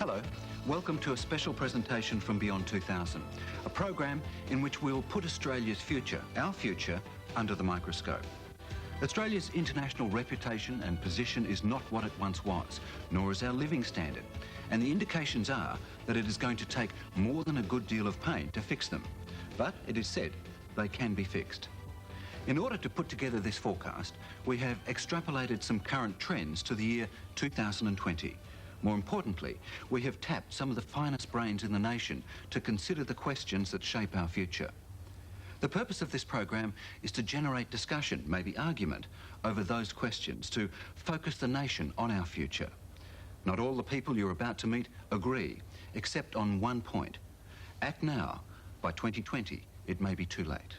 Hello, welcome to a special presentation from Beyond 2000, a program in which we'll put Australia's future, our future, under the microscope. Australia's international reputation and position is not what it once was, nor is our living standard, and the indications are that it is going to take more than a good deal of pain to fix them. But it is said they can be fixed. In order to put together this forecast, we have extrapolated some current trends to the year 2020. More importantly, we have tapped some of the finest brains in the nation to consider the questions that shape our future. The purpose of this program is to generate discussion, maybe argument, over those questions, to focus the nation on our future. Not all the people you're about to meet agree, except on one point. Act now. By 2020, it may be too late.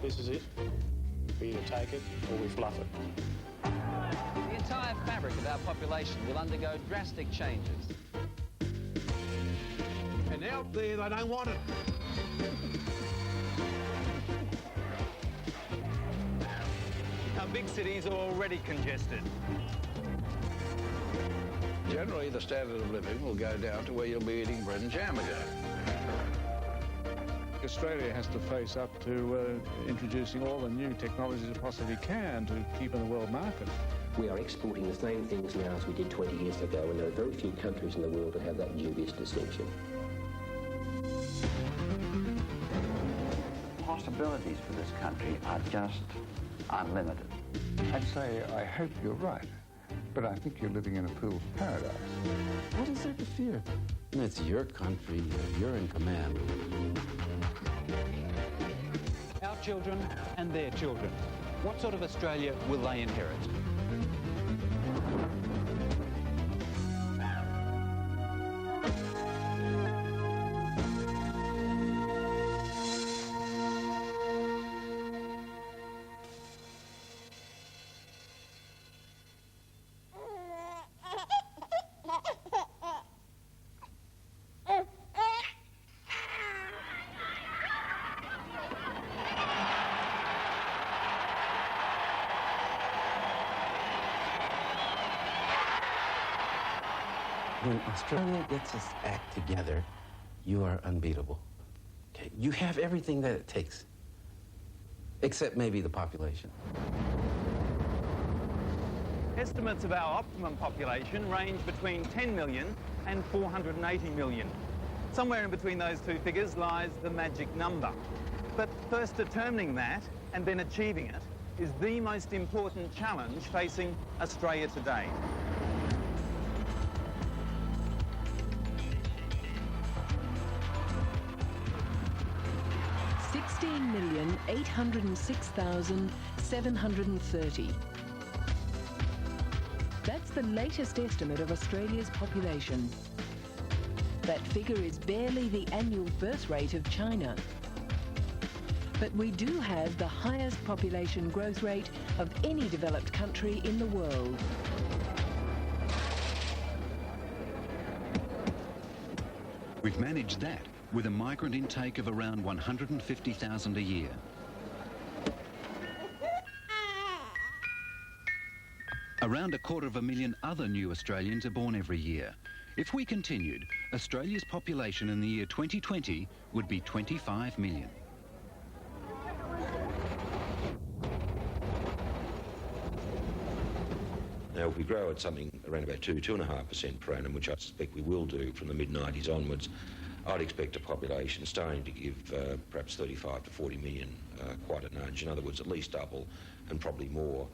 This is it. We either take it or we fluff it. The entire fabric of our population will undergo drastic changes. And out there, they don't want it. Our big cities are already congested. Generally, the standard of living will go down to where you'll be eating bread and jam again. Australia has to face up to introducing all the new technologies it possibly can to keep in the world market. We are exporting the same things now as we did 20 years ago, and there are very few countries in the world that have that dubious distinction. Possibilities for this country are just unlimited. I'd say I hope you're right, but I think you're living in a fool's paradise. What is there to fear? It's your country. You're in command. Our children and their children. What sort of Australia will they inherit? When Australia gets its act together, you are unbeatable. Okay? You have everything that it takes, except maybe the population. Estimates of our optimum population range between 10 million and 480 million. Somewhere in between those two figures lies the magic number. But first determining that and then achieving it is the most important challenge facing Australia today. $16,806,730. That's the latest estimate of Australia's population. That figure is barely the annual birth rate of China. But we do have the highest population growth rate of any developed country in the world. We've managed that with a migrant intake of around 150,000 a year. Around 250,000 other new Australians are born every year. If we continued, Australia's population in the year 2020 would be 25 million. Now, if we grow at something around about 2.5% per annum, which I suspect we will do from the mid-90s onwards, I'd expect a population starting to give perhaps 35 to 40 million quite a nudge. In other words, at least double and probably more.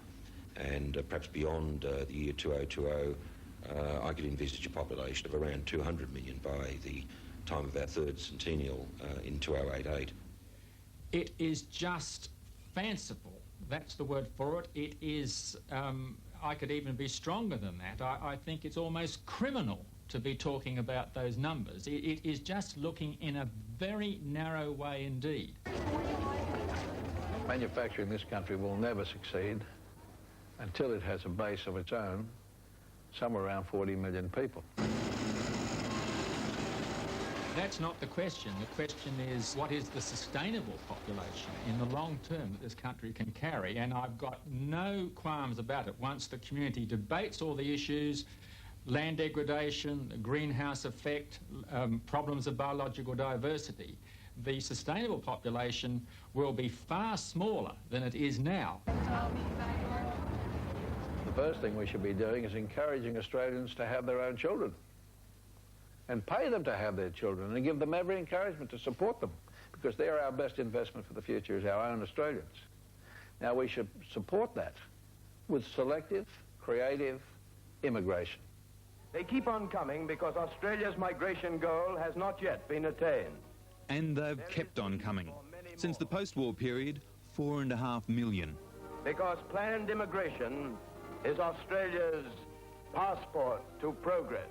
And perhaps beyond the year 2020, I could envisage a population of around 200 million by the time of our third centennial in 2088. It is just fanciful. That's the word for it. It is, I could even be stronger than that. I think it's almost criminal to be talking about those numbers. It is just looking in a very narrow way indeed. Manufacturing in this country will never succeed until it has a base of its own, somewhere around 40 million people. That's not the question. The question is, what is the sustainable population in the long term that this country can carry? And I've got no qualms about it. Once the community debates all the issues, land degradation, the greenhouse effect, problems of biological diversity, the sustainable population will be far smaller than it is now. The first thing we should be doing is encouraging Australians to have their own children and pay them to have their children and give them every encouragement to support them, because they're our best investment for the future is our own Australians. Now we should support that with selective, creative immigration. They keep on coming because Australia's migration goal has not yet been attained. And they've kept on coming. Since the post-war period, 4.5 million. Because planned immigration is Australia's passport to progress.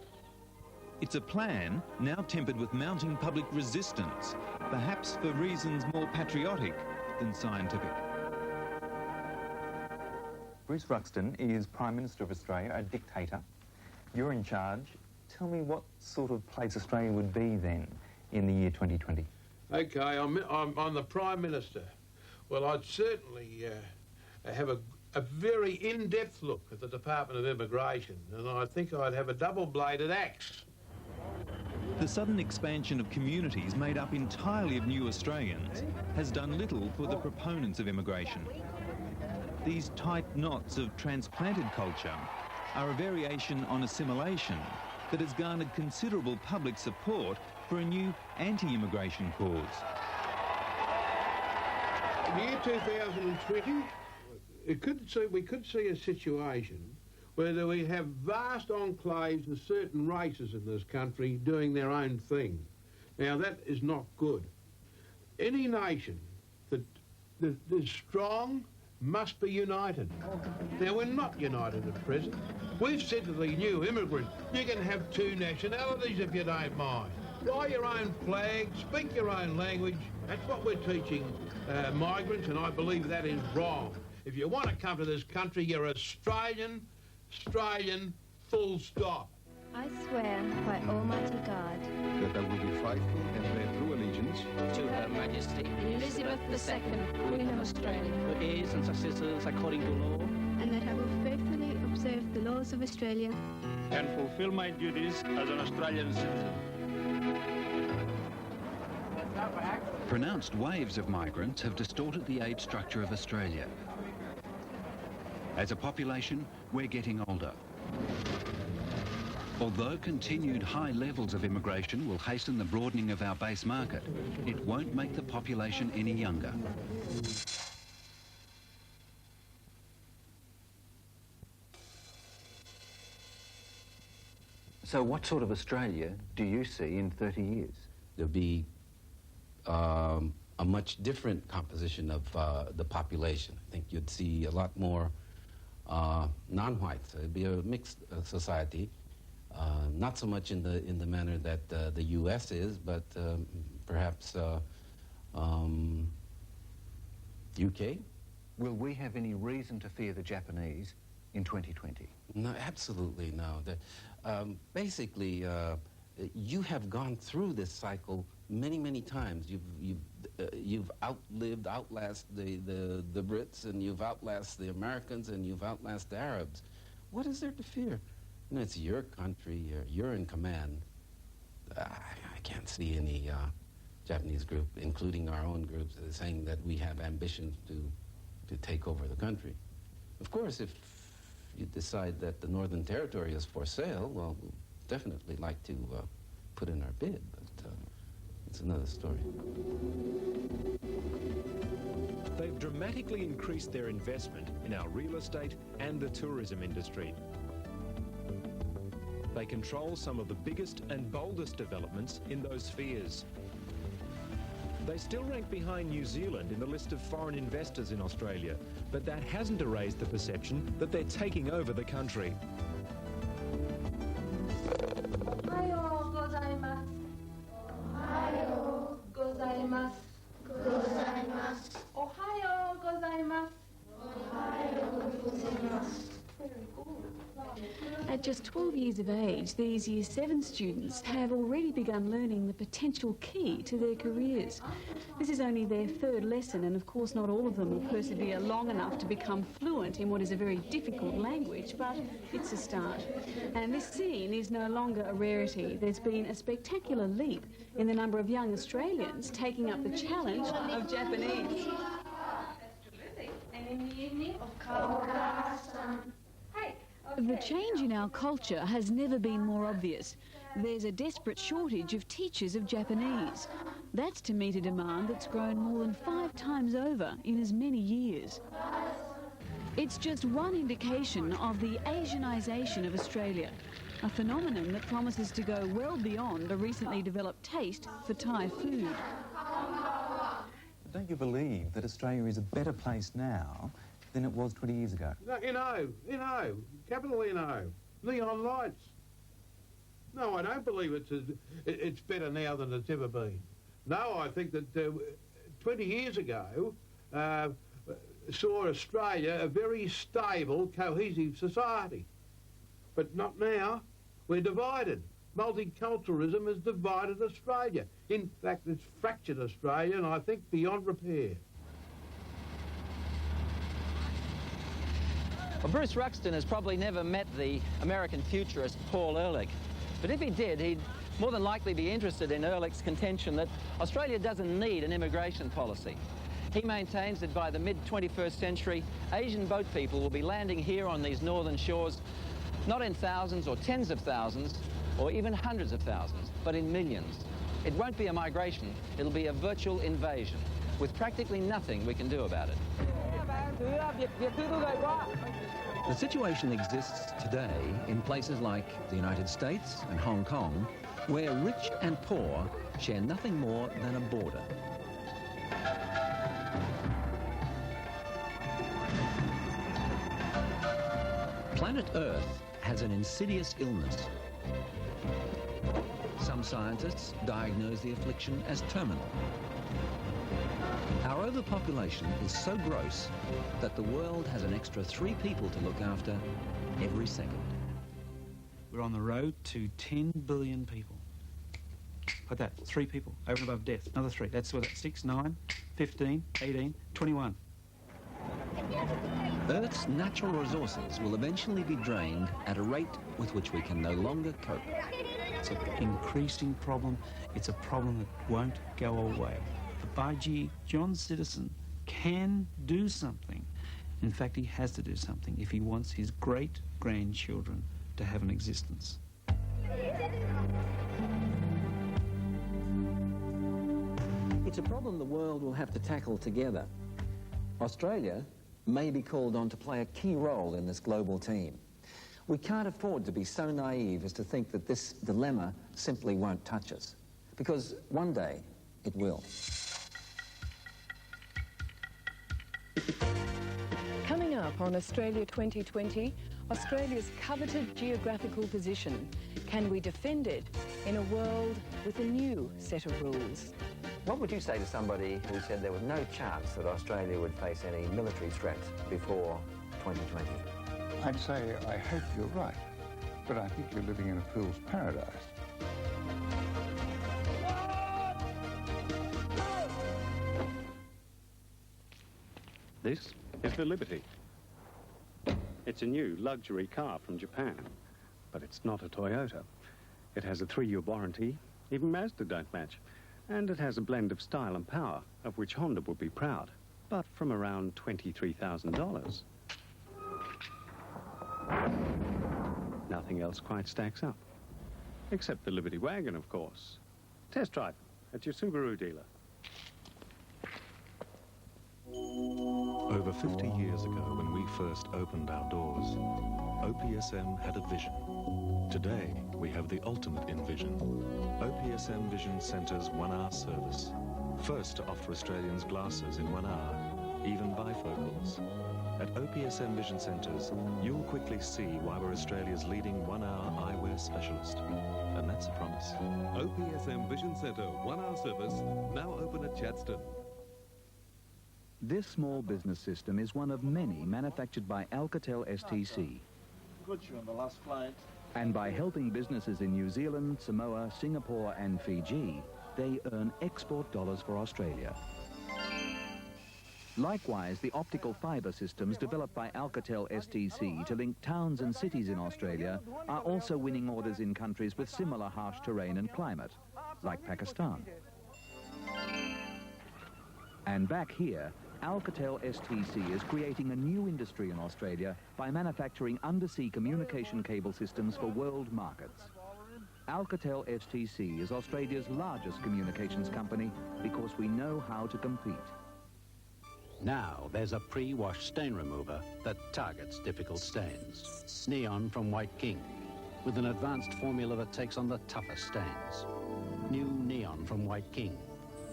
It's a plan now tempered with mounting public resistance, perhaps for reasons more patriotic than scientific. Bruce Ruxton is Prime Minister of Australia, a dictator. You're in charge. Tell me what sort of place Australia would be then in the year 2020. OK, I'm the Prime Minister. Well, I'd certainly have a very in-depth look at the Department of Immigration, and I think I'd have a double-bladed axe. The sudden expansion of communities made up entirely of new Australians has done little for the proponents of immigration. These tight knots of transplanted culture are a variation on assimilation that has garnered considerable public support for a new anti-immigration cause. In the year 2020, we could see a situation where we have vast enclaves of certain races in this country doing their own thing. Now, that is not good. Any nation that is strong must be united. Now, we're not united at present. We've said to the new immigrants, you can have two nationalities if you don't mind. Fly your own flag, speak your own language. That's what we're teaching migrants, and I believe that is wrong. If you want to come to this country, you're Australian, full stop. I swear by Almighty God that I will be faithful and bear true allegiance to Her Majesty Elizabeth II, Queen of Australia, her heirs and successors according to law, and that I will faithfully observe the laws of Australia and fulfil my duties as an Australian citizen. Pronounced waves of migrants have distorted the age structure of Australia. As a population, we're getting older. Although continued high levels of immigration will hasten the broadening of our base market, it won't make the population any younger. So what sort of Australia do you see in 30 years? There'll be a much different composition of the population. I think you'd see a lot more non-whites. It'd be a mixed society, not so much in the manner that the U.S. is, but perhaps UK. Will we have any reason to fear the Japanese in 2020? No, absolutely no. Basically, you have gone through this cycle many, many times. You've outlasted the Brits, and you've outlasted the Americans, and you've outlasted the Arabs. What is there to fear? You know, it's your country. You're in command. I can't see any Japanese group, including our own groups, saying that we have ambitions to take over the country. Of course, if you decide that the Northern Territory is for sale, well, we'll definitely like to put in our bid. But it's another story. They've dramatically increased their investment in our real estate and the tourism industry. They control some of the biggest and boldest developments in those spheres. They still rank behind New Zealand in the list of foreign investors in Australia, but that hasn't erased the perception that they're taking over the country. At just 12 years of age, these Year 7 students have already begun learning the potential key to their careers. This is only their third lesson, and of course not all of them will persevere long enough to become fluent in what is a very difficult language, but it's a start. And this scene is no longer a rarity. There's been a spectacular leap in the number of young Australians taking up the challenge of Japanese. The change in our culture has never been more obvious. There's a desperate shortage of teachers of Japanese. That's to meet a demand that's grown more than 5 times over in as many years. It's just one indication of the Asianisation of Australia, a phenomenon that promises to go well beyond a recently developed taste for Thai food. Don't you believe that Australia is a better place now than it was 20 years ago? No, N-O, capital N-O, neon lights. No, I don't believe it's better now than it's ever been. No, I think that 20 years ago saw Australia a very stable, cohesive society. But not now. We're divided. Multiculturalism has divided Australia. In fact, it's fractured Australia, and I think beyond repair. Well, Bruce Ruxton has probably never met the American futurist Paul Ehrlich. But if he did, he'd more than likely be interested in Ehrlich's contention that Australia doesn't need an immigration policy. He maintains that by the mid-21st century, Asian boat people will be landing here on these northern shores, not in thousands or tens of thousands, or even hundreds of thousands, but in millions. It won't be a migration, it'll be a virtual invasion, with practically nothing we can do about it. The situation exists today in places like the United States and Hong Kong, where rich and poor share nothing more than a border. Planet Earth has an insidious illness. Some scientists diagnose the affliction as terminal. Our overpopulation is so gross that the world has an extra 3 people to look after every second. We're on the road to 10 billion people. Like that, 3 people, over and above death. Another 3, that's what, 6, 9, 15, 18, 21. Earth's natural resources will eventually be drained at a rate with which we can no longer cope. It's an increasing problem. It's a problem that won't go away. But by gee, John Citizen can do something. In fact, he has to do something if he wants his great-grandchildren to have an existence. It's a problem the world will have to tackle together. Australia may be called on to play a key role in this global team. We can't afford to be so naive as to think that this dilemma simply won't touch us, because one day it will. Coming up on Australia 2020, Australia's coveted geographical position. Can we defend it in a world with a new set of rules? What would you say to somebody who said there was no chance that Australia would face any military threat before 2020? I'd say, I hope you're right, but I think you're living in a fool's paradise. This is the Liberty. It's a new luxury car from Japan, but it's not a Toyota. It has a 3-year warranty, even Mazda don't match. And it has a blend of style and power, of which Honda would be proud, but from around $23,000. Nothing else quite stacks up, except the Liberty wagon, of course. Test drive. at your Subaru dealer. Over 50 years ago, when we first opened our doors, OPSM had a vision. Today, we have the ultimate in vision. OPSM Vision Centre's 1-hour service. First to offer Australians glasses in 1 hour, even bifocals. At OPSM Vision Centres, you'll quickly see why we're Australia's leading 1-hour eyewear specialist. And that's a promise. OPSM Vision Centre 1-hour service, now open at Chadstone. This small business system is one of many manufactured by Alcatel STC. Good, you're on the last flight. And by helping businesses in New Zealand, Samoa, Singapore and Fiji, they earn export dollars for Australia. Likewise, the optical fibre systems developed by Alcatel STC to link towns and cities in Australia are also winning orders in countries with similar harsh terrain and climate, like Pakistan. And back here, Alcatel STC is creating a new industry in Australia by manufacturing undersea communication cable systems for world markets. Alcatel STC is Australia's largest communications company because we know how to compete. Now there's a pre-wash stain remover that targets difficult stains. Neon from White King, with an advanced formula that takes on the toughest stains. New Neon from White King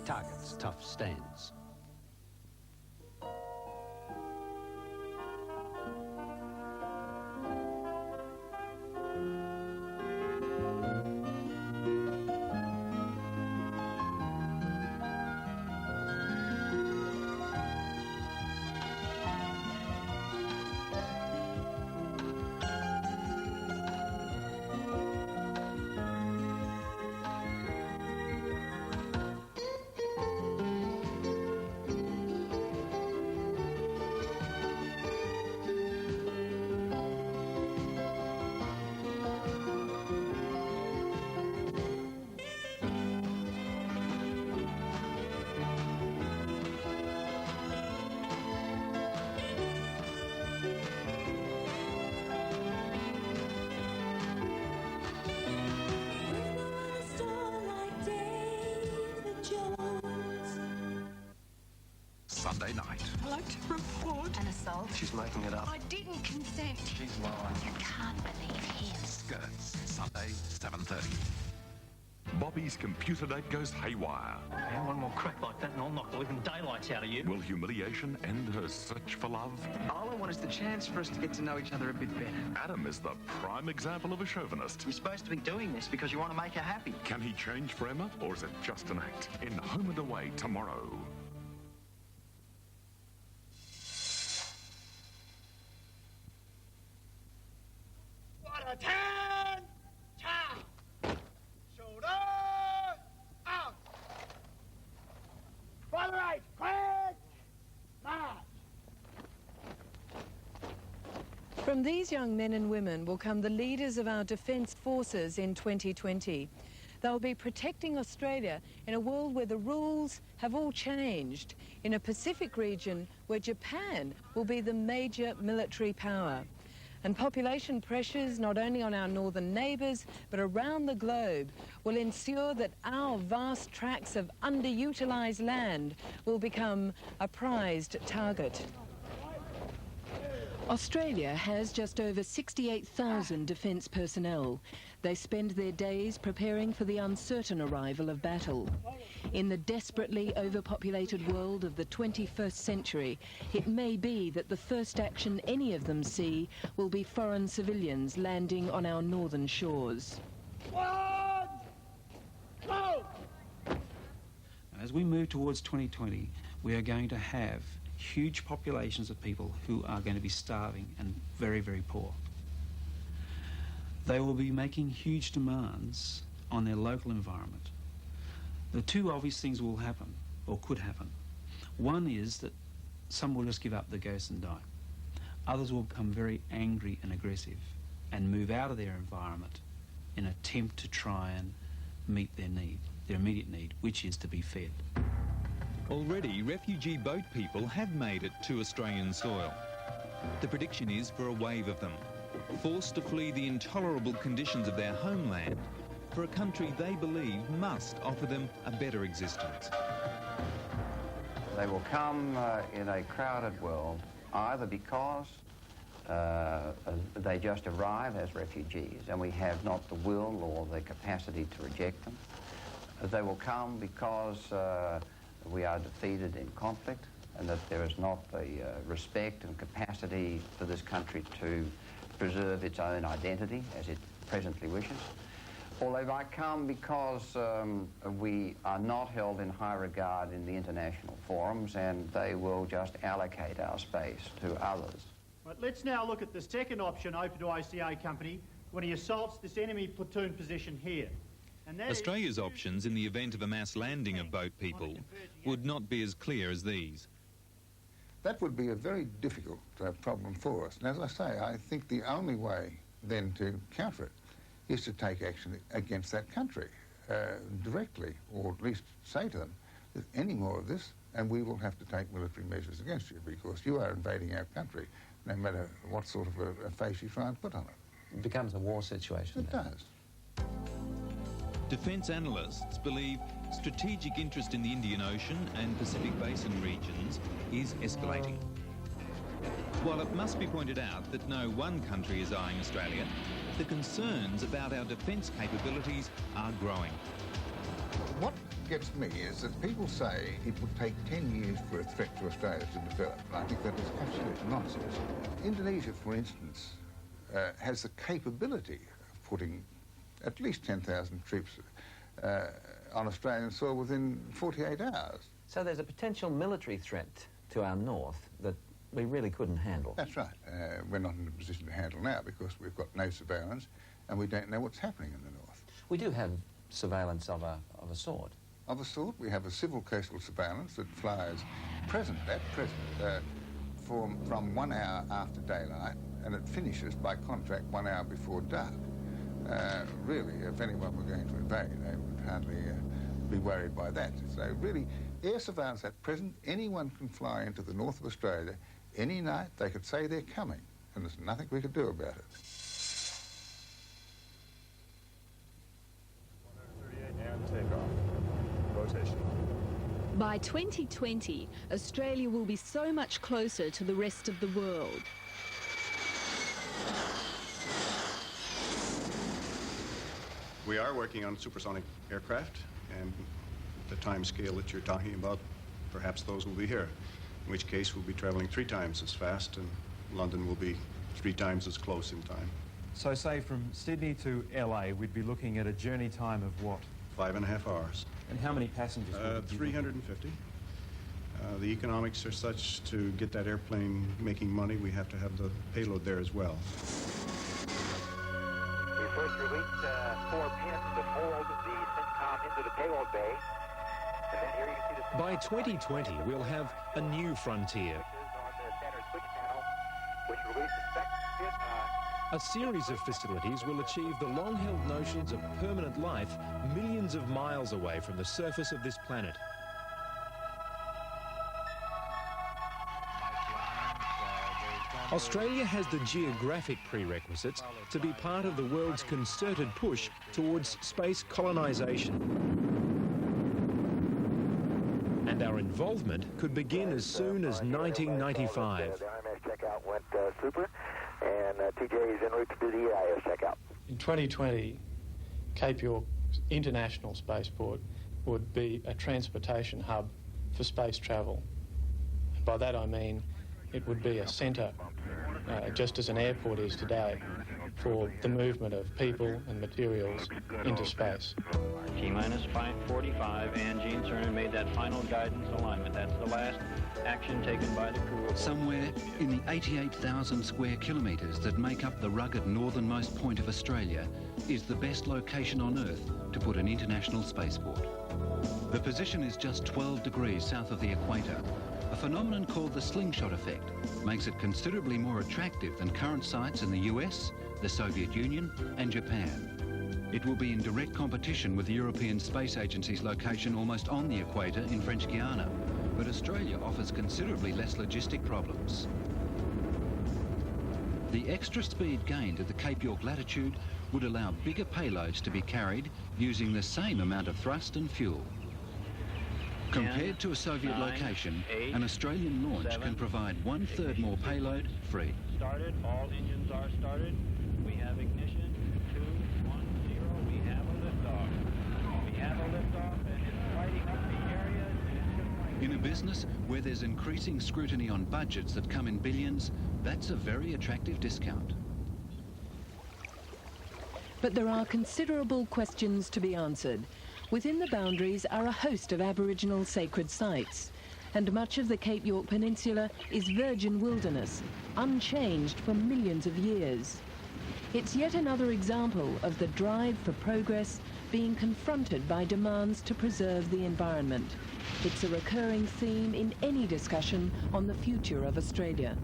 targets tough stains. Sunday night. I'd like to report an assault. She's making it up. I didn't consent. She's lying. You can't believe him. Skirts, Sunday, 7:30. Bobby's computer date goes haywire. And one more crack like that and I'll knock the living daylights out of you. Will humiliation end her search for love? All I want is the chance for us to get to know each other a bit better. Adam is the prime example of a chauvinist. You're supposed to be doing this because you want to make her happy. Can he change for Emma, or is it just an act? In Home and Away tomorrow. Attention! Shoulder out! Follow right, quick! March! From these young men and women will come the leaders of our defence forces in 2020. They'll be protecting Australia in a world where the rules have all changed, in a Pacific region where Japan will be the major military power. And population pressures, not only on our northern neighbours, but around the globe, will ensure that our vast tracts of underutilised land will become a prized target. Australia has just over 68,000 defence personnel. They spend their days preparing for the uncertain arrival of battle. In the desperately overpopulated world of the 21st century, it may be that the first action any of them see will be foreign civilians landing on our northern shores. One! Go! As we move towards 2020, we are going to have huge populations of people who are going to be starving and very, very poor. They will be making huge demands on their local environment. The two obvious things will happen, or could happen. One is that some will just give up the ghost and die. Others will become very angry and aggressive and move out of their environment in an attempt to try and meet their need, their immediate need, which is to be fed. Already, refugee boat people have made it to Australian soil. The prediction is for a wave of them, forced to flee the intolerable conditions of their homeland for a country they believe must offer them a better existence. They will come in a crowded world either because they just arrive as refugees and we have not the will or the capacity to reject them. They will come because we are defeated in conflict and that there is not the respect and capacity for this country to preserve its own identity as it presently wishes. Or they might come because we are not held in high regard in the international forums and they will just allocate our space to others. Right, let's now look at the second option open to ICA Company when he assaults this enemy platoon position here. Australia's options in the event of a mass landing of boat people would not be as clear as these. That would be a very difficult problem for us. And as I say, I think the only way then to counter it is to take action against that country directly, or at least say to them, there's any more of this and we will have to take military measures against you because you are invading our country, no matter what sort of a face you try and put on it. It becomes a war situation. It does. Defence analysts believe strategic interest in the Indian Ocean and Pacific Basin regions is escalating. While it must be pointed out that no one country is eyeing Australia, the concerns about our defence capabilities are growing. What gets me is that people say it would take 10 years for a threat to Australia to develop, and I think that is absolute nonsense. Indonesia, for instance, has the capability of putting at least 10,000 troops on Australian soil within 48 hours. So there's a potential military threat to our north that we really couldn't handle. That's right. We're not in a position to handle now because we've got no surveillance and we don't know what's happening in the north. We do have surveillance of a sort. Of a sort. We have a civil coastal surveillance that flies at present, from 1 hour after daylight, and it finishes by contract 1 hour before dark. Really, if anyone were going to invade, they would hardly be worried by that. So really, air surveillance at present, anyone can fly into the north of Australia any night. They could say they're coming, and there's nothing we could do about it. 138 and takeoff. Rotation. By 2020, Australia will be so much closer to the rest of the world. We are working on supersonic aircraft, and the time scale that you're talking about, perhaps those will be here, in which case we'll be traveling 3 times as fast, and London will be 3 times as close in time. So say from Sydney to LA, we'd be looking at a journey time of what? 5.5 hours. And how many passengers? 350. The economics are such to get that airplane making money, we have to have the payload there as well. We first released 4 pins to hold the CENTCOM into the payload bay. And then here you can see the... By 2020, we'll have a new frontier. On the center switch panel, which releases A series of facilities will achieve the long-held notions of permanent life millions of miles away from the surface of this planet. Australia has the geographic prerequisites to be part of the world's concerted push towards space colonisation. And our involvement could begin as soon as 1995. The IMS checkout went super, and TJ is en route to do the EIS checkout. In 2020, Cape York International Spaceport would be a transportation hub for space travel. And by that I mean it would be a centre, just as an airport is today, for the movement of people and materials into space. T-minus 545, and Gene Cernan made that final guidance alignment. That's the last action taken by the crew. Somewhere in the 88,000 square kilometres that make up the rugged northernmost point of Australia is the best location on Earth to put an international spaceport. The position is just 12 degrees south of the equator. A phenomenon called the slingshot effect makes it considerably more attractive than current sites in the US, the Soviet Union and Japan. It will be in direct competition with the European Space Agency's location almost on the equator in French Guiana, but Australia offers considerably less logistic problems. The extra speed gained at the Cape York latitude would allow bigger payloads to be carried using the same amount of thrust and fuel. Compared to a Soviet location, an Australian launch can provide 1/3 more payload free. Started. All engines are started. We have ignition. 2, 1, 0. We have a liftoff. We have a liftoff, and it's lighting up the area. In a business where there's increasing scrutiny on budgets that come in billions, that's a very attractive discount. But there are considerable questions to be answered. Within the boundaries are a host of Aboriginal sacred sites, and much of the Cape York Peninsula is virgin wilderness, unchanged for millions of years. It's yet another example of the drive for progress being confronted by demands to preserve the environment. It's a recurring theme in any discussion on the future of Australia.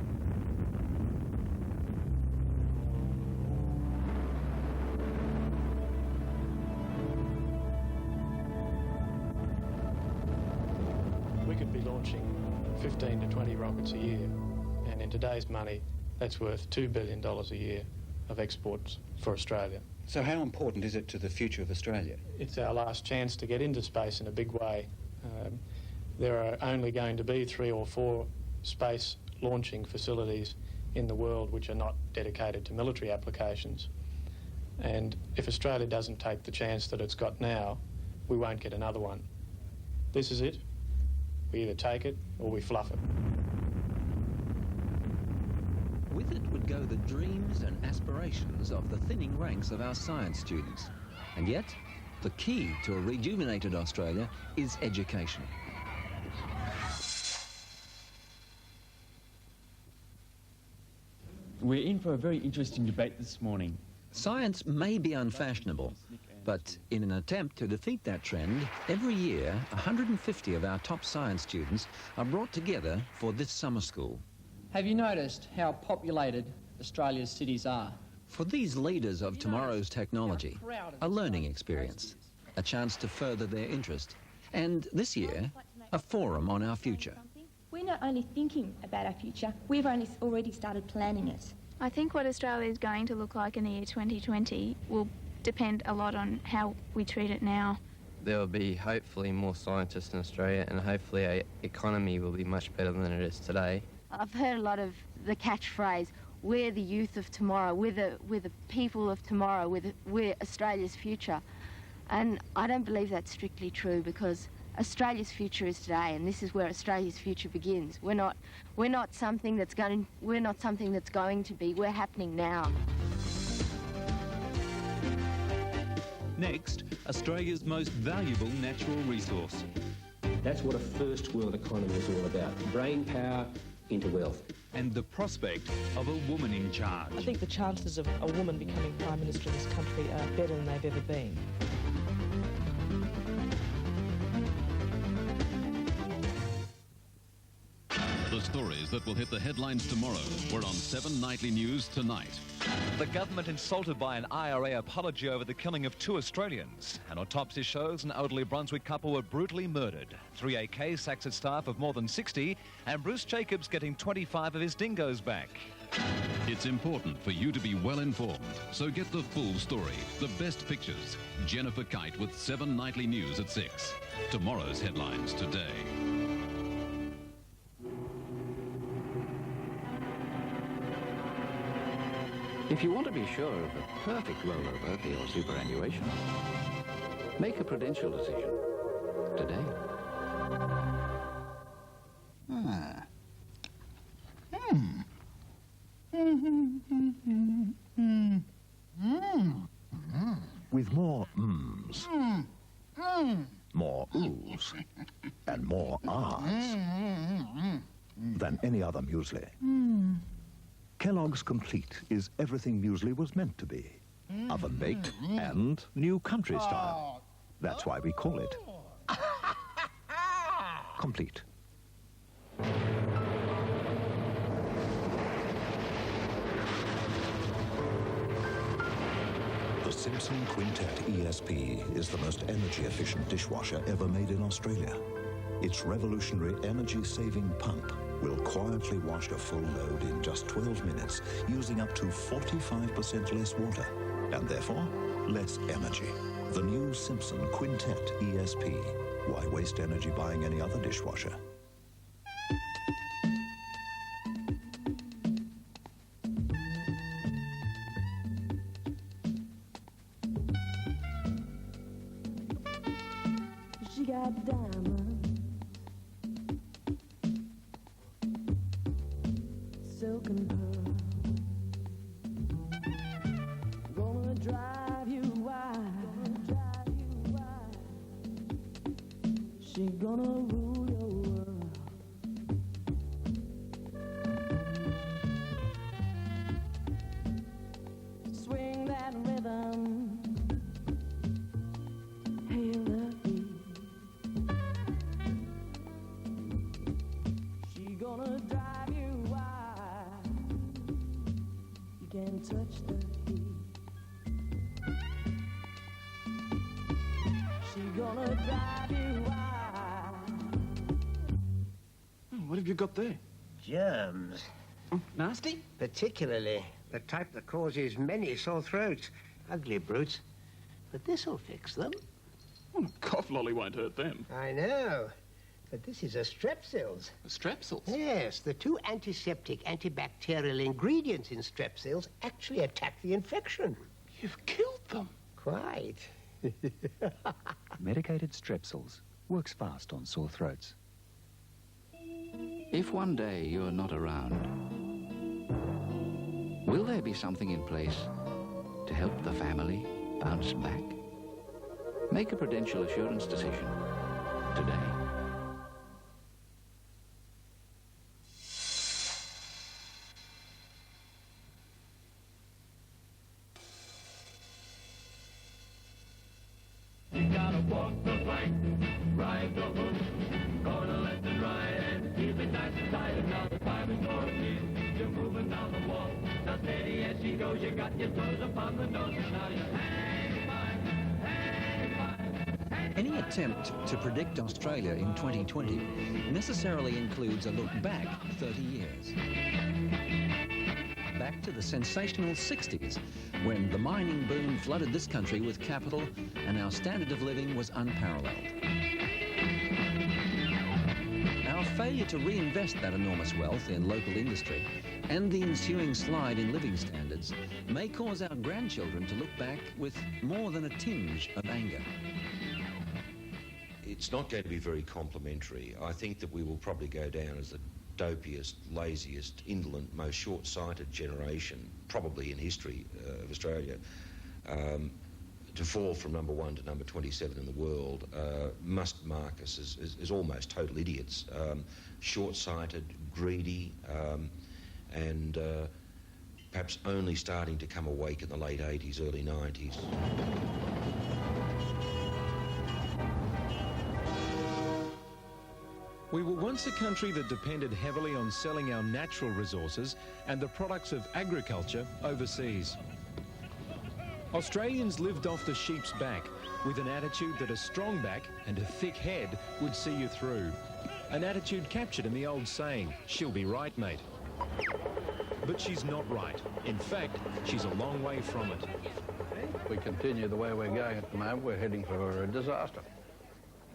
We could be launching 15 to 20 rockets a year, and in today's money, that's worth $2 billion a year of exports for Australia. So how important is it to the future of Australia? It's our last chance to get into space in a big way. There are only going to be 3 or 4 space launching facilities in the world which are not dedicated to military applications. And if Australia doesn't take the chance that it's got now, we won't get another one. This is it. We either take it or we fluff it. With it would go the dreams and aspirations of the thinning ranks of our science students. And yet, the key to a rejuvenated Australia is education. We're in for a very interesting debate this morning. Science may be unfashionable, but in an attempt to defeat that trend, every year 150 of our top science students are brought together for this summer school. Have you noticed how populated Australia's cities are? For these leaders of tomorrow's technology, a learning experience, a chance to further their interest, and this year, a forum on our future. We're not only thinking about our future, we've already started planning it. I think what Australia is going to look like in the year 2020 will depend a lot on how we treat it now. There will be hopefully more scientists in Australia, and hopefully our economy will be much better than it is today. I've heard a lot of the catchphrase, we're the youth of tomorrow, we're the people of tomorrow, we're Australia's future. And I don't believe that's strictly true, because Australia's future is today, and this is where Australia's future begins. We're not something that's going to be, we're happening now. Next, Australia's most valuable natural resource. That's what a first world economy is all about. Brain power into wealth. And the prospect of a woman in charge. I think the chances of a woman becoming Prime Minister of this country are better than they've ever been. The stories that will hit the headlines tomorrow were on 7 Nightly News tonight. The government insulted by an IRA apology over the killing of 2 Australians. An autopsy shows an elderly Brunswick couple were brutally murdered. 3AK sacks its staff of more than 60, and Bruce Jacobs getting 25 of his dingoes back. It's important for you to be well informed, so get the full story, the best pictures. Jennifer Kite with 7 Nightly News at 6. Tomorrow's headlines today. If you want to be sure of a perfect rollover for your superannuation, make a prudential decision today. With more mms, more oohs, and more ahs than any other muesli. Kellogg's Complete is everything muesli was meant to be. Oven-baked and new country style. That's why we call it Complete. The Simpson Quintet ESP is the most energy-efficient dishwasher ever made in Australia. Its revolutionary energy-saving pump will quietly wash a full load in just 12 minutes, using up to 45% less water, and therefore less energy. The new Simpson Quintet ESP. Why waste energy buying any other dishwasher? She got diamonds, silk and pearl. Gonna drive you wild. She gonna rule your world. Swing that rhythm. Hail the beat. She gonna drive you wild. You can't touch the heat. She gonna drive you wild. What have you got there? Germs. Nasty? Particularly the type that causes many sore throats. Ugly brutes. But this'll fix them. Well, a cough lolly won't hurt them. I know. But this is a strepsils. A strepsils? Yes, the two antiseptic, antibacterial ingredients in strepsils actually attack the infection. You've killed them. Quite. Medicated strepsils works fast on sore throats. If one day you're not around, will there be something in place to help the family bounce back? Make a prudential assurance decision today. You gotta walk the plank, ride the hook, go to left and right, and keep it nice and tight. And now the time is for you. You're moving down the wall, now steady as she goes. You got your toes upon the nose, now you hang by. Any attempt to predict Australia in 2020 necessarily includes a look back 30 years. Back to the sensational 60s, when the mining boom flooded this country with capital and our standard of living was unparalleled. Our failure to reinvest that enormous wealth in local industry and the ensuing slide in living standards may cause our grandchildren to look back with more than a tinge of anger. It's not going to be very complimentary. I think that we will probably go down as the dopiest, laziest, indolent, most short-sighted generation, probably in history of Australia. To fall from number 1 to number 27 in the world must mark us as almost total idiots, short-sighted, greedy, and perhaps only starting to come awake in the late 80s, early 90s. We were once a country that depended heavily on selling our natural resources and the products of agriculture overseas. Australians lived off the sheep's back with an attitude that a strong back and a thick head would see you through. An attitude captured in the old saying, "She'll be right, mate." But she's not right. In fact, she's a long way from it. If we continue the way we're going at the moment, we're heading for a disaster.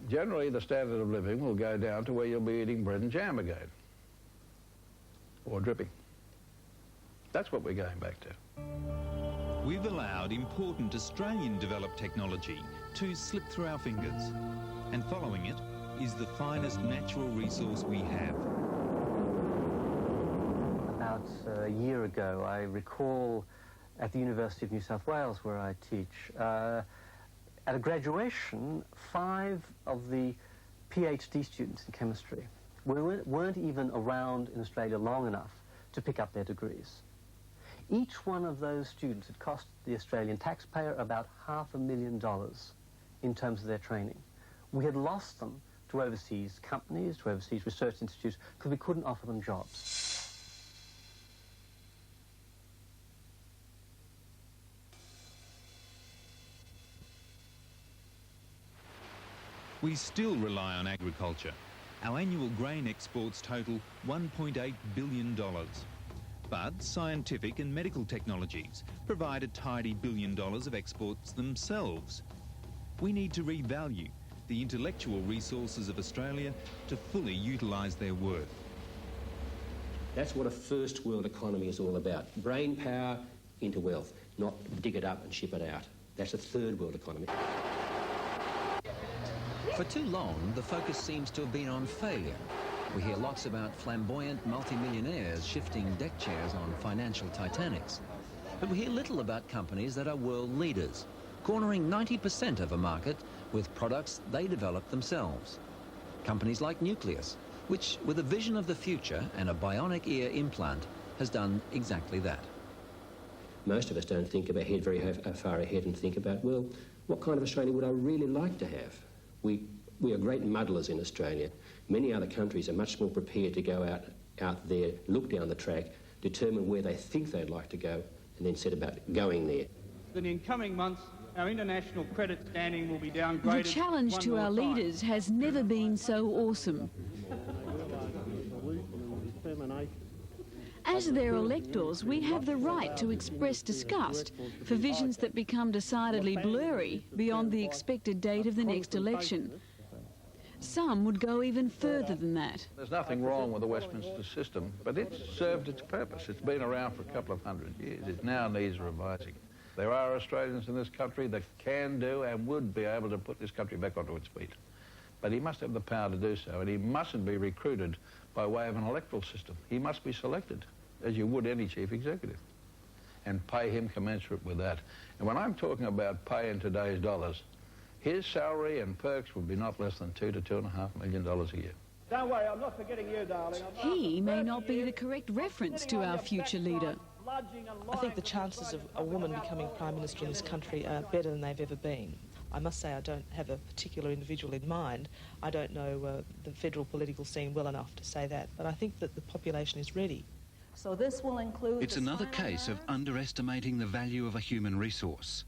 Generally, the standard of living will go down to where you'll be eating bread and jam again. Or dripping. That's what we're going back to. We've allowed important Australian-developed technology to slip through our fingers. And following it is the finest natural resource we have. About a year ago, I recall at the University of New South Wales, where I teach, at a graduation, 5 of the PhD students in chemistry weren't even around in Australia long enough to pick up their degrees. Each one of those students had cost the Australian taxpayer about $500,000 in terms of their training. We had lost them to overseas companies, to overseas research institutes, because we couldn't offer them jobs. We still rely on agriculture, Our annual grain exports total $1.8 billion. But scientific and medical technologies provide a tidy $1 billion of exports themselves. We need to revalue the intellectual resources of Australia to fully utilise their worth. That's what a first world economy is all about. Brain power into wealth, not dig it up and ship it out. That's a third world economy. For too long, the focus seems to have been on failure. We hear lots about flamboyant multimillionaires shifting deck chairs on financial Titanics. But we hear little about companies that are world leaders, cornering 90% of a market with products they develop themselves. Companies like Nucleus, which, with a vision of the future and a bionic ear implant, has done exactly that. Most of us don't think about very far ahead and think about, well, what kind of Australia would I really like to have? We are great muddlers in Australia. Many other countries are much more prepared to go out there, look down the track, determine where they think they'd like to go, and then set about going there. That in coming months, our international credit standing will be downgraded. The challenge to our leaders has never been so awesome. As their electors, we have the right to express disgust for visions that become decidedly blurry beyond the expected date of the next election. Some would go even further than that. There's nothing wrong with the Westminster system, but it's served its purpose. It's been around for a couple of hundred years. It now needs revising. There are Australians in this country that can do and would be able to put this country back onto its feet. But he must have the power to do so, and he mustn't be recruited by way of an electoral system. He must be selected, as you would any chief executive, and pay him commensurate with that. And when I'm talking about pay in today's dollars, his salary and perks would be not less than $2 to $2.5 million a year. Don't worry, I'm not forgetting you, darling. He may not be the correct reference to our future leader. I think the chances of a woman becoming Prime Minister in this country are better than they've ever been. I must say I don't have a particular individual in mind. I don't know the federal political scene well enough to say that, but I think that the population is ready. So this will include... It's another case of underestimating the value of a human resource.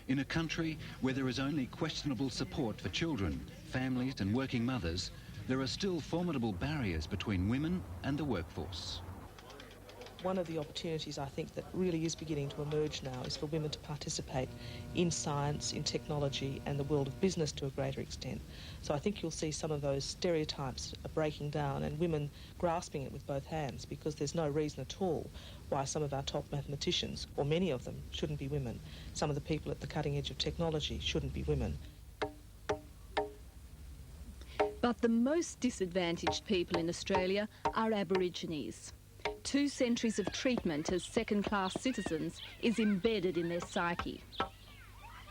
In a country where there is only questionable support for children, families and working mothers, there are still formidable barriers between women and the workforce. One of the opportunities I think that really is beginning to emerge now is for women to participate in science, in technology and the world of business to a greater extent. So I think you'll see some of those stereotypes breaking down and women grasping it with both hands, because there's no reason at all why some of our top mathematicians, or many of them, shouldn't be women. Some of the people at the cutting edge of technology shouldn't be women. But the most disadvantaged people in Australia are Aborigines. 2 centuries of treatment as second-class citizens is embedded in their psyche.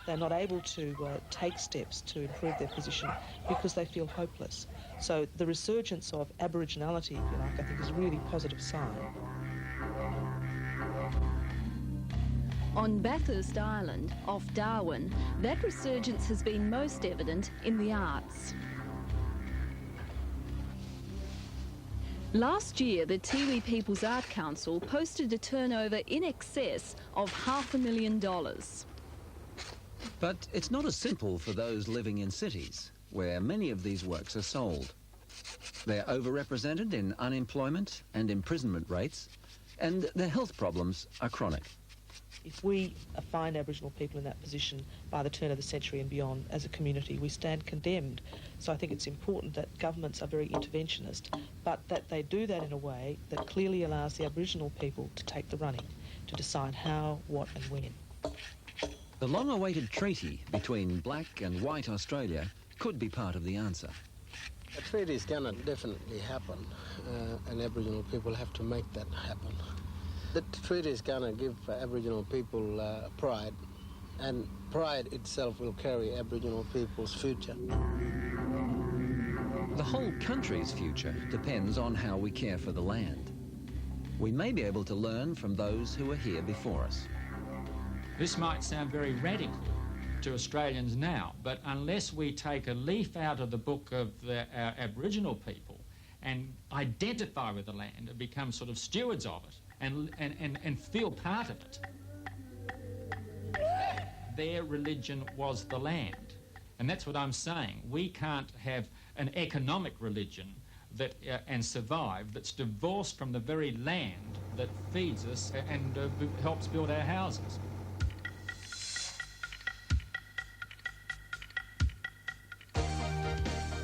They're not able to take steps to improve their position because they feel hopeless. So the resurgence of Aboriginality, if you like, I think is a really positive sign. On Bathurst Island, off Darwin, that resurgence has been most evident in the arts. Last year, the Tiwi People's Art Council posted a turnover in excess of $500,000. But it's not as simple for those living in cities, where many of these works are sold. They're overrepresented in unemployment and imprisonment rates, and their health problems are chronic. If we find Aboriginal people in that position by the turn of the century and beyond as a community, we stand condemned. So I think it's important that governments are very interventionist, but that they do that in a way that clearly allows the Aboriginal people to take the running, to decide how, what and when. The long-awaited treaty between black and white Australia could be part of the answer. A treaty is going to definitely happen, and Aboriginal people have to make that happen. The treaty is going to give Aboriginal people pride, and pride itself will carry Aboriginal people's future. The whole country's future depends on how we care for the land. We may be able to learn from those who are here before us. This might sound very radical to Australians now, but unless we take a leaf out of the book of our Aboriginal people and identify with the land and become sort of stewards of it, and feel part of it. Their religion was the land. And that's what I'm saying. We can't have an economic religion that and survive that's divorced from the very land that feeds us and helps build our houses.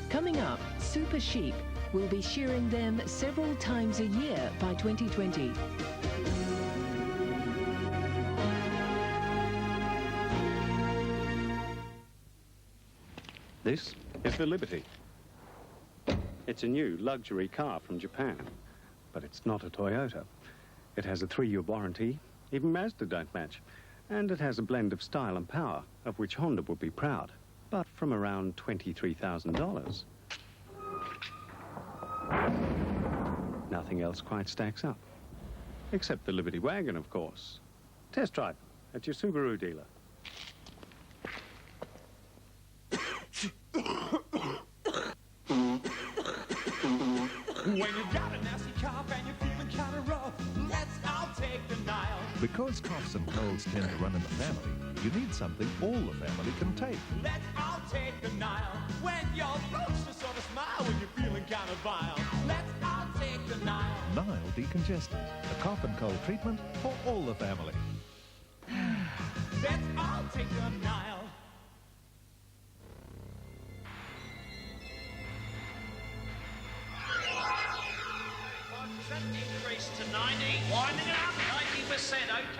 Coming up, super sheep will be shearing them several times a year by 2020. This is the Liberty. It's a new luxury car from Japan, but it's not a Toyota. It has a 3-year warranty, even Mazda don't match, and it has a blend of style and power, of which Honda would be proud, but from around $23,000. Nothing else quite stacks up, except the Liberty wagon, of course. Test drive at your Subaru dealer. When you got a nasty cough and you're feeling kind of rough, let's all take the Nile. Because coughs and colds tend to run in the family, you need something all the family can take. Let's all take the Nile. When your throat's just sort of smile when you're feeling kind of vile. Let's all take the Nile. Nile Decongestant, a cough and cold treatment for all the family. Let's all take the Nile. Increase to 90. Winding it up. 90%. Okay.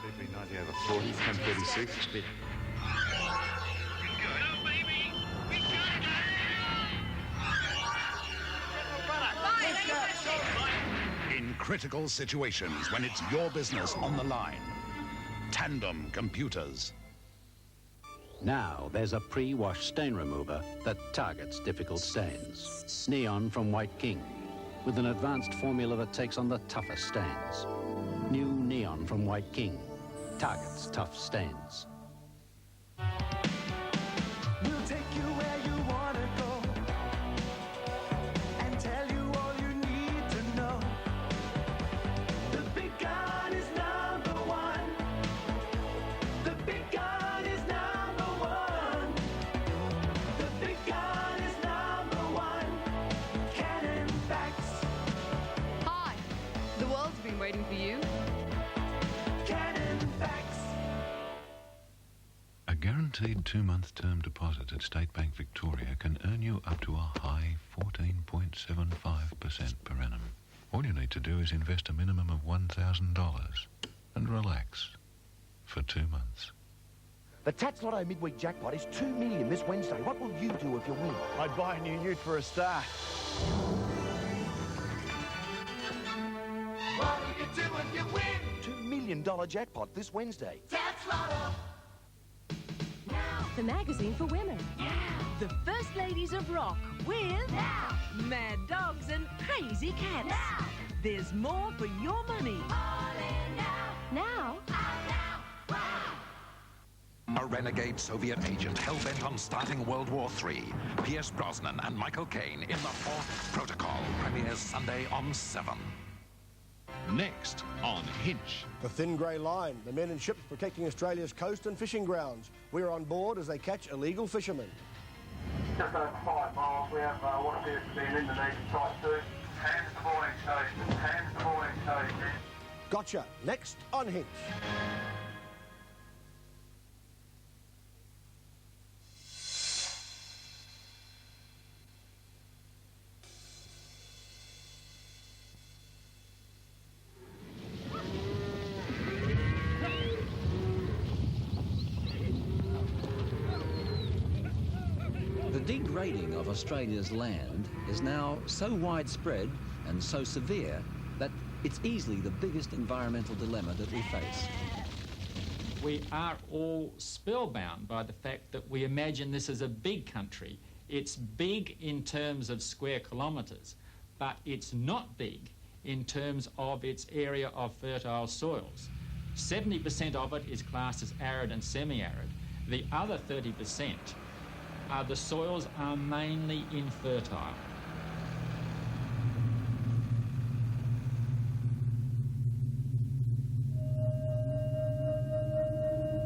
BP 90 over 40, 1036. We got it, baby. We got it. In critical situations when it's your business on the line. Tandem Computers. Now there's a pre-wash stain remover that targets difficult stains. Neon from White King, with an advanced formula that takes on the toughest stains. New Neon from White King targets tough stains. We'll take you where you want to go and tell you all you need to know. The big gun is number one. The big gun is number one. The big gun is number one. Cannon facts. Hi, the world's been waiting for you. Cannon facts. A guaranteed 2-month term deposit at State Bank Victoria can earn you up to a high 14.75% per annum. All you need to do is invest a minimum of $1,000 and relax for 2 months. The Tats Lotto midweek jackpot is $2 million this Wednesday. What will you do if you win? I'd buy a new ute for a start. What will you do if you win? $2 million jackpot this Wednesday. Tats Lotto. The magazine for women. The First Ladies of Rock with Mad Dogs and Crazy Cats. There's more for your money. Now. A renegade Soviet agent hell-bent on starting World War III. Pierce Brosnan and Michael Caine in The Fourth Protocol premieres Sunday on 7. Next on Hinch. The Thin Grey Line, the men and ships protecting Australia's coast and fishing grounds. We're on board as they catch illegal fishermen. Just over 5 miles, we have what appears to be an Indonesian Type 2. Hands to boarding station, hands to boarding station. Gotcha. Next on Hinch. The degrading of Australia's land is now so widespread and so severe that it's easily the biggest environmental dilemma that we face. We are all spellbound by the fact that we imagine this as a big country. It's big in terms of square kilometres, but it's not big in terms of its area of fertile soils. 70% of it is classed as arid and semi-arid. The other 30% the soils are mainly infertile.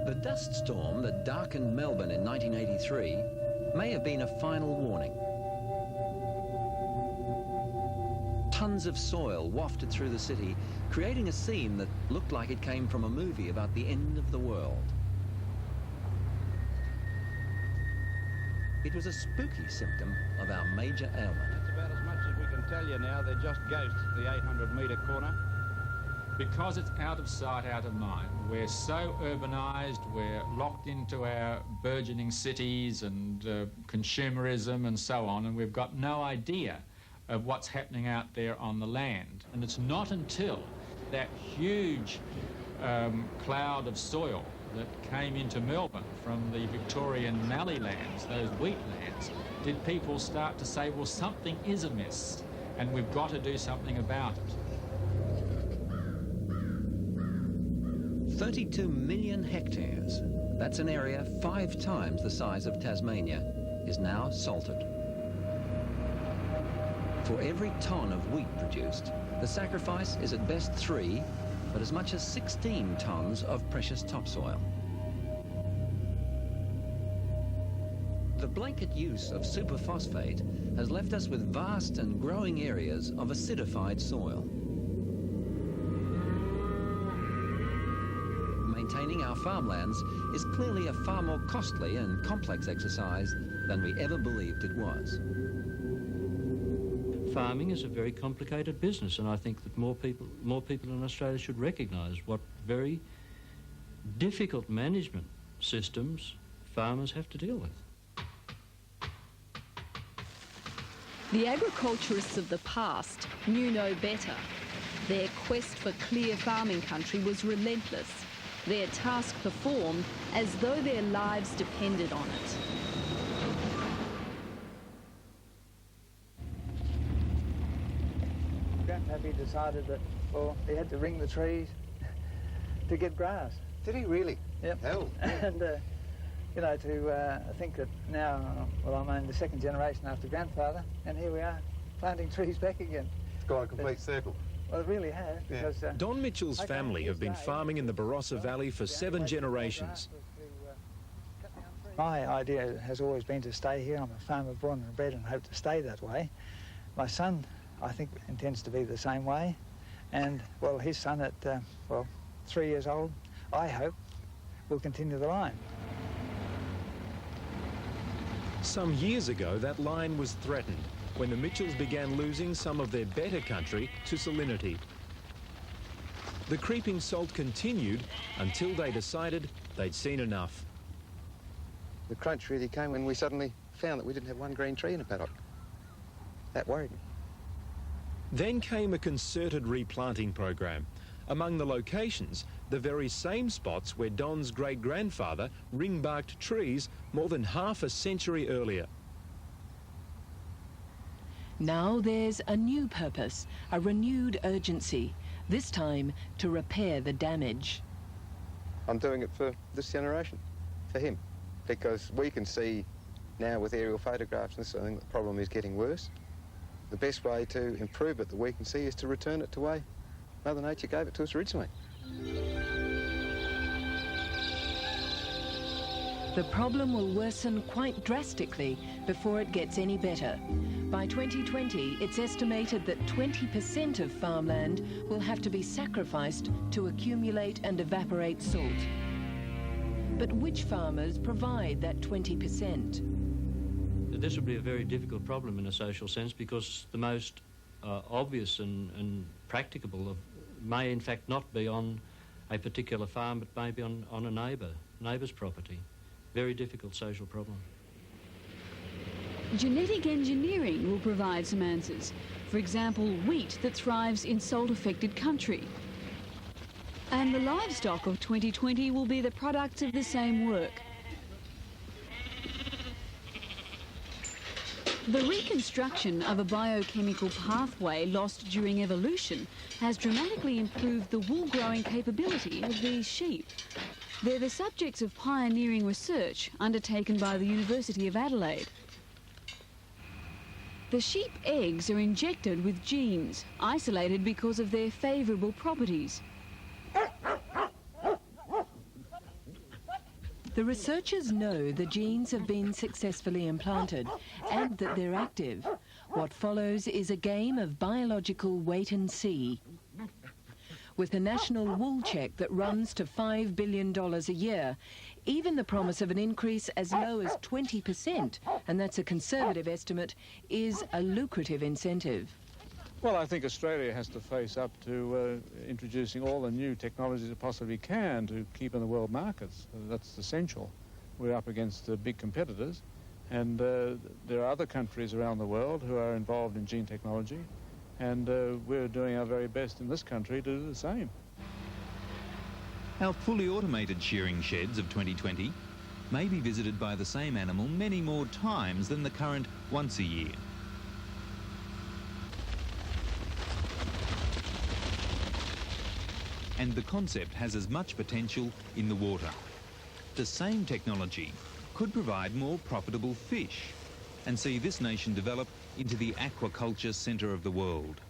The dust storm that darkened Melbourne in 1983 may have been a final warning. Tons of soil wafted through the city, creating a scene that looked like it came from a movie about the end of the world. It was a spooky symptom of our major ailment. That's about as much as we can tell you now. They're just ghosts, the 800-metre corner. Because it's out of sight, out of mind. We're so urbanised, we're locked into our burgeoning cities and consumerism and so on, and we've got no idea of what's happening out there on the land. And it's not until that huge cloud of soil that came into Melbourne from the Victorian mallee lands, those wheat lands, did people start to say, well, something is amiss and we've got to do something about it. 32 million hectares, that's an area 5 times the size of Tasmania, is now salted. For every tonne of wheat produced, the sacrifice is at best 3, but as much as 16 tonnes of precious topsoil. The blanket use of superphosphate has left us with vast and growing areas of acidified soil. Maintaining our farmlands is clearly a far more costly and complex exercise than we ever believed it was. Farming is a very complicated business, and I think that more people in Australia should recognise what very difficult management systems farmers have to deal with. The agriculturists of the past knew no better. Their quest for clear farming country was relentless. Their task performed as though their lives depended on it. Grandpappy decided that, well, he had to ring the trees to get grass. Did he really? Yep. Hell. And, you know, to think that now, well, I'm only the 2nd generation after grandfather, and here we are, planting trees back again. It's gone a complete circle. Well, it really has. Yeah. Because, Don Mitchell's family have been farming in the Barossa Valley for 7 generations. My idea has always been to stay here. I'm a farmer born and bred and hope to stay that way. My son, I think, intends to be the same way. And, well, his son at, 3 years old, I hope, will continue the line. Some years ago, that line was threatened when the Mitchells began losing some of their better country to salinity. The creeping salt continued until they decided they'd seen enough. The crunch really came when we suddenly found that we didn't have one green tree in a paddock. That worried me. Then came a concerted replanting program. Among the locations, the very same spots where Don's great-grandfather ring-barked trees more than half a century earlier. Now there's a new purpose, a renewed urgency, this time to repair the damage. I'm doing it for this generation, for him, because we can see now with aerial photographs and this sort of thing, the problem is getting worse. The best way to improve it that we can see is to return it to the way Mother Nature gave it to us originally. The problem will worsen quite drastically before it gets any better. By 2020, it's estimated that 20% of farmland will have to be sacrificed to accumulate and evaporate salt. But which farmers provide that 20%? This would be a very difficult problem in a social sense, because the most obvious and practicable may in fact not be on a particular farm, but maybe on a neighbour's property. Very difficult social problem. Genetic engineering will provide some answers. For example, wheat that thrives in salt-affected country. And the livestock of 2020 will be the products of the same work. The reconstruction of a biochemical pathway lost during evolution has dramatically improved the wool-growing capability of these sheep. They're the subjects of pioneering research undertaken by the University of Adelaide. The sheep eggs are injected with genes, isolated because of their favourable properties. The researchers know the genes have been successfully implanted and that they're active. What follows is a game of biological wait and see. With a national wool check that runs to $5 billion a year, even the promise of an increase as low as 20%, and that's a conservative estimate, is a lucrative incentive. Well, I think Australia has to face up to introducing all the new technologies it possibly can to keep in the world markets. That's essential. We're up against big competitors, and there are other countries around the world who are involved in gene technology, and we're doing our very best in this country to do the same. Our fully automated shearing sheds of 2020 may be visited by the same animal many more times than the current once a year. And the concept has as much potential in the water. The same technology could provide more profitable fish and see this nation develop into the aquaculture centre of the world.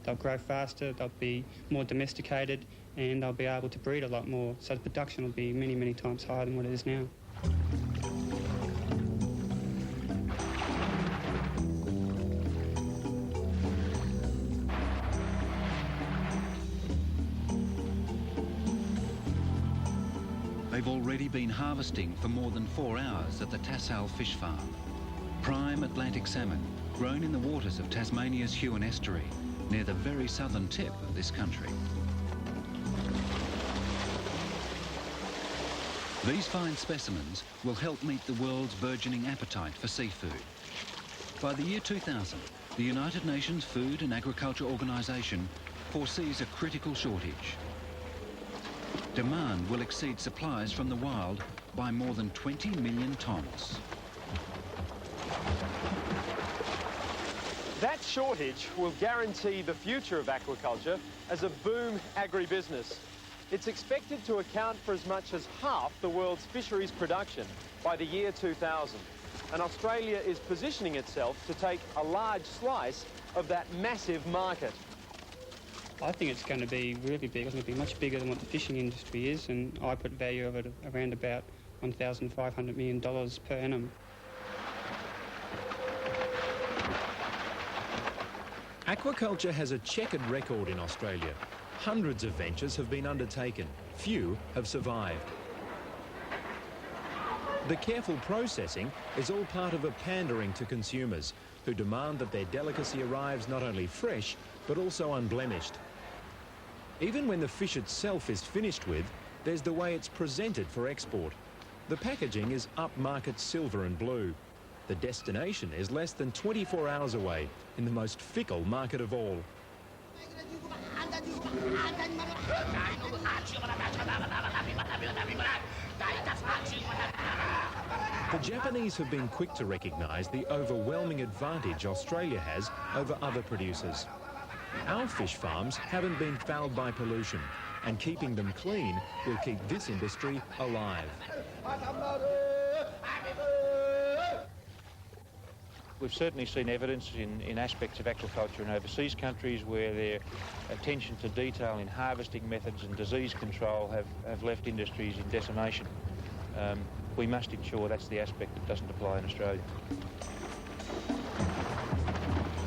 They'll grow faster, they'll be more domesticated, and they'll be able to breed a lot more, so the production will be many, many times higher than what it is now. They've already been harvesting for more than 4 hours at the Tassal fish farm. Prime Atlantic salmon, grown in the waters of Tasmania's Huon estuary, near the very southern tip of this country. These fine specimens will help meet the world's burgeoning appetite for seafood. By the year 2000, the United Nations Food and Agriculture Organization foresees a critical shortage. Demand will exceed supplies from the wild by more than 20 million tonnes. That shortage will guarantee the future of aquaculture as a boom agribusiness. It's expected to account for as much as half the world's fisheries production by the year 2000. And Australia is positioning itself to take a large slice of that massive market. I think it's going to be really big. It's going to be much bigger than what the fishing industry is, and I put value of it around about $1,500 million per annum. Aquaculture has a checkered record in Australia. Hundreds of ventures have been undertaken. Few have survived. The careful processing is all part of a pandering to consumers who demand that their delicacy arrives not only fresh, but also unblemished. Even when the fish itself is finished with, there's the way it's presented for export. The packaging is upmarket silver and blue. The destination is less than 24 hours away in the most fickle market of all. The Japanese have been quick to recognise the overwhelming advantage Australia has over other producers. Our fish farms haven't been fouled by pollution, and keeping them clean will keep this industry alive. We've certainly seen evidence in aspects of aquaculture in overseas countries where their attention to detail in harvesting methods and disease control have left industries in decimation. We must ensure that's the aspect that doesn't apply in Australia.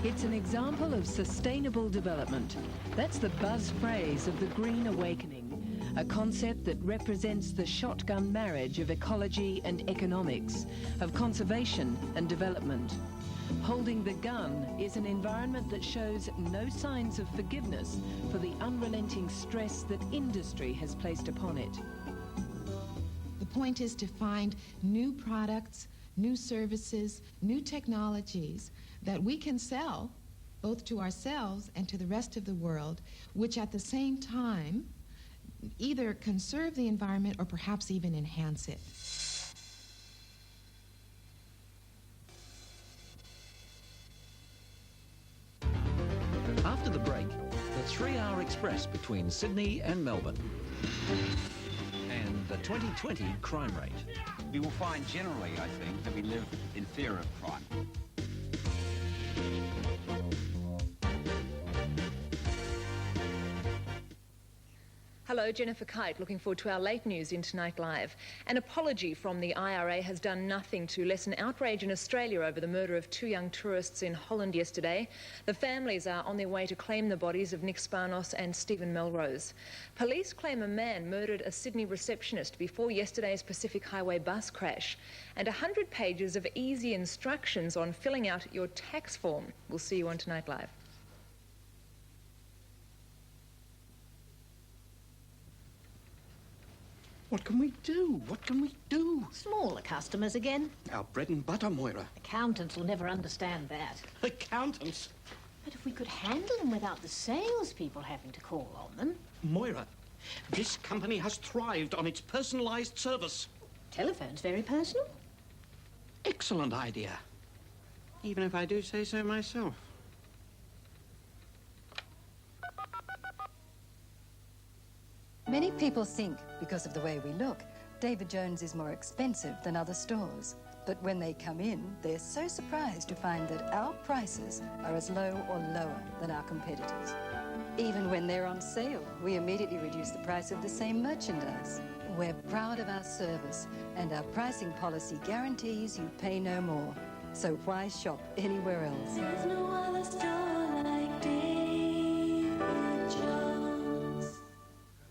It's an example of sustainable development. That's the buzz phrase of the Green Awakening, a concept that represents the shotgun marriage of ecology and economics, of conservation and development. Holding the gun is an environment that shows no signs of forgiveness for the unrelenting stress that industry has placed upon it. The point is to find new products, new services, new technologies that we can sell both to ourselves and to the rest of the world, which at the same time either conserve the environment or perhaps even enhance it. After the break, the 3-hour express between Sydney and Melbourne. And the 2020 crime rate. We will find generally, I think, that we live in fear of crime. Hello, Jennifer Kite, looking forward to our late news in Tonight Live. An apology from the IRA has done nothing to lessen outrage in Australia over the murder of 2 young tourists in Holland yesterday. The families are on their way to claim the bodies of Nick Spanos and Stephen Melrose. Police claim a man murdered a Sydney receptionist before yesterday's Pacific Highway bus crash. And 100 pages of easy instructions on filling out your tax form. We'll see you on Tonight Live. What can we do? What can we do? Smaller customers again. Our bread and butter, Moira. Accountants will never understand that. Accountants? But if we could handle them without the salespeople having to call on them. Moira, this company has thrived on its personalised service. Telephone's very personal. Excellent idea. Even if I do say so myself. Many people think, because of the way we look, David Jones is more expensive than other stores. But when they come in, they're so surprised to find that our prices are as low or lower than our competitors. Even when they're on sale, we immediately reduce the price of the same merchandise. We're proud of our service, and our pricing policy guarantees you pay no more. So why shop anywhere else? There's no other store like David Jones.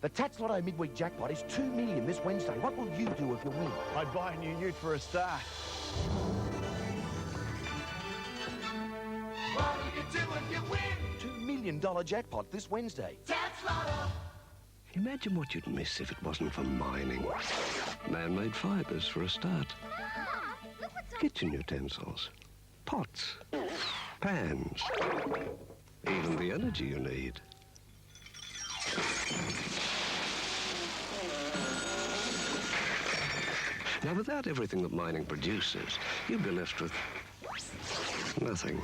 The Tats Lotto midweek jackpot is $2 million this Wednesday. What will you do if you win? I'd buy a new ute for a start. What will you do if you win? $2 million jackpot this Wednesday. Tats Lotto. Imagine what you'd miss if it wasn't for mining. Man-made fibres for a start. Kitchen utensils, pots, pans, even the energy you need. Now, without everything that mining produces, you'd be left with nothing.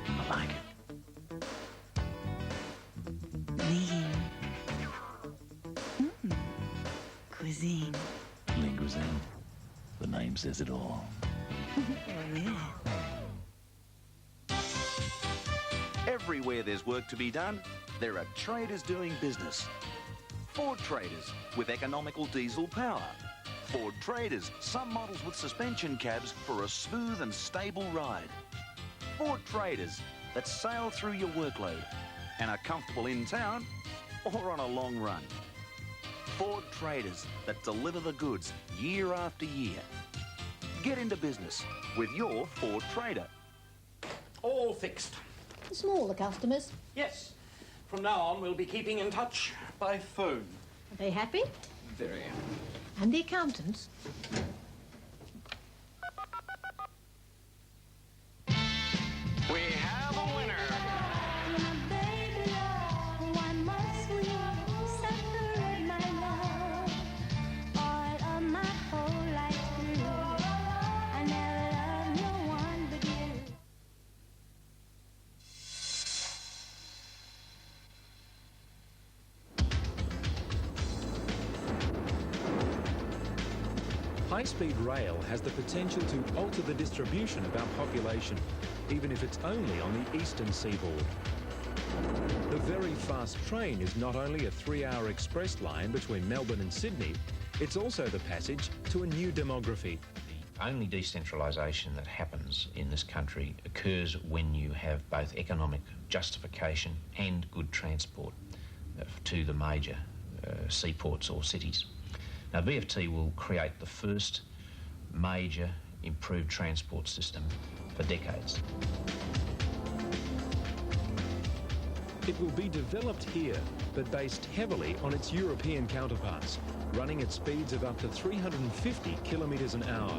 I like it. Lean. Cuisine. Lean cuisine. The name says it all. Oh, yeah. Everywhere there's work to be done, there are traders doing business. Ford Traders with economical diesel power. Ford Traders, some models with suspension cabs for a smooth and stable ride. Ford Traders that sail through your workload and are comfortable in town or on a long run. Ford Traders that deliver the goods year after year. Get into business with your Ford Trader. All fixed. The smaller customers. Yes. From now on, we'll be keeping in touch by phone. Are they happy? Very. And the accountants? We have a winner. High-speed rail has the potential to alter the distribution of our population, even if it's only on the eastern seaboard. The very fast train is not only a 3-hour express line between Melbourne and Sydney, it's also the passage to a new demography. The only decentralisation that happens in this country occurs when you have both economic justification and good transport to the major seaports or cities. Now, BFT will create the first major improved transport system for decades. It will be developed here, but based heavily on its European counterparts, running at speeds of up to 350 kilometres an hour,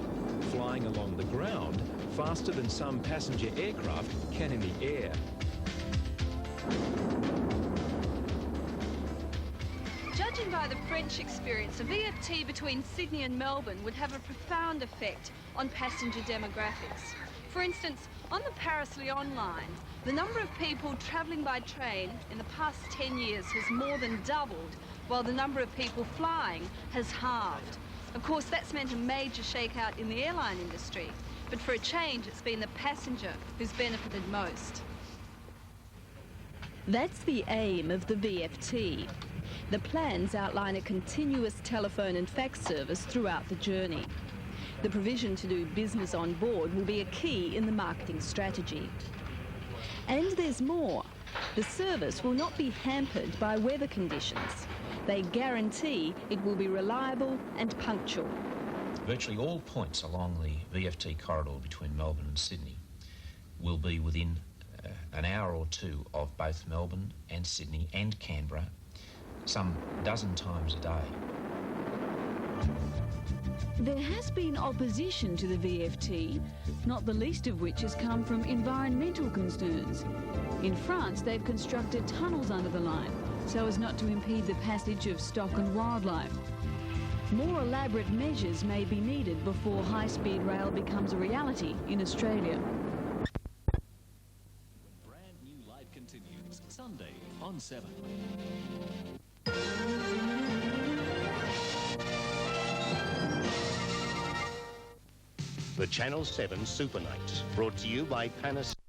flying along the ground faster than some passenger aircraft can in the air. Judging by the French experience, a VFT between Sydney and Melbourne would have a profound effect on passenger demographics. For instance, on the Paris-Lyon line, the number of people travelling by train in the past 10 years has more than doubled, while the number of people flying has halved. Of course, that's meant a major shakeout in the airline industry. But for a change, it's been the passenger who's benefited most. That's the aim of the VFT. The plans outline a continuous telephone and fax service throughout the journey. The provision to do business on board will be a key in the marketing strategy. And there's more. The service will not be hampered by weather conditions. They guarantee it will be reliable and punctual. Virtually all points along the VFT corridor between Melbourne and Sydney will be within an hour or two of both Melbourne and Sydney and Canberra, some dozen times a day. There has been opposition to the VFT, not the least of which has come from environmental concerns. In France, they've constructed tunnels under the line so as not to impede the passage of stock and wildlife. More elaborate measures may be needed before high-speed rail becomes a reality in Australia. Brand new life continues Sunday on 7. The Channel 7 Super Nights, brought to you by Panasonic.